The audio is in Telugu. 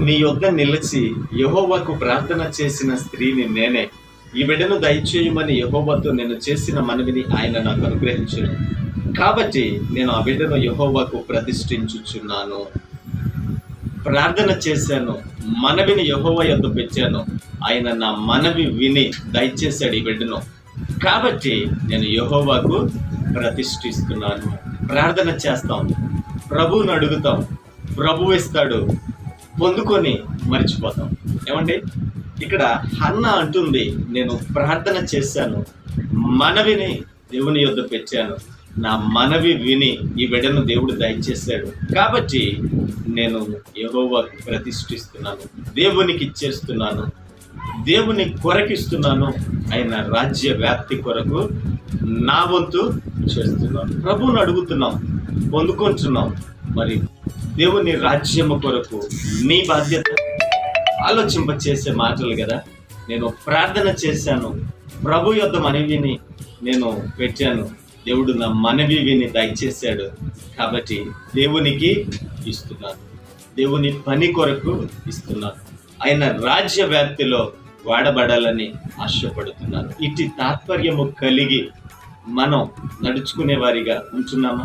నీ యొద్ద నిలిచి యెహోవాకు ప్రార్థన చేసిన స్త్రీని నేనే. ఈ బిడ్డను దయచేయమని యెహోవాతో నేను చేసిన మనవిని ఆయన నాకు అనుగ్రహించును. కాబట్టి నేను ఆ బిడ్డను యెహోవాకు ప్రతిష్ఠించుచున్నాను. ప్రార్థన చేశాను, మనవిని యెహోవా యొద్ద పెట్టాను. ఆయన నా మనవి విని దయచేశాడు ఈ బిడ్డను. కాబట్టి నేను యెహోవాకు ప్రతిష్ఠిస్తున్నాను. ప్రార్థన చేస్తాం, ప్రభువుని అడుగుతాం, ప్రభువు ఇస్తాడు, పొందుకొని మర్చిపోతాం. ఏమండి, ఇక్కడ హన్న అంటుంది, నేను ప్రార్థన చేశాను, మనవిని దేవుని యొద్ద పెట్టాను, నా మనవి విని ఈ బిడ్డను దేవుడు దయచేశాడు. కాబట్టి నేను యెహోవాకు ప్రతిష్ఠిస్తున్నాను, దేవునికి ఇచ్చేస్తున్నాను, దేవుని కొరకిస్తున్నాను. ఆయన రాజ్య వ్యాప్తి కొరకు నా వంతు చేస్తున్నాను. ప్రభువుని అడుగుతున్నాం, పొందుకుంటున్నాం. మరి దేవుని రాజ్యము కొరకు నీ బాధ్యత ఆలోచింపచేసే మాటలు కదా. నేను ప్రార్థన చేశాను, ప్రభు యొద్ద మనవిని నేను పెట్టాను, దేవుడు నా మనవి విని దయచేశాడు. కాబట్టి దేవునికి ఇస్తున్నాను, దేవుని పని కొరకు ఇస్తున్నాను, ఆయన రాజ్య వ్యాప్తిలో వాడబడాలని ఆశపడుతున్నాను. ఇటు తాత్పర్యము కలిగి మనం నడుచుకునే వారిగా ఉంటున్నామా?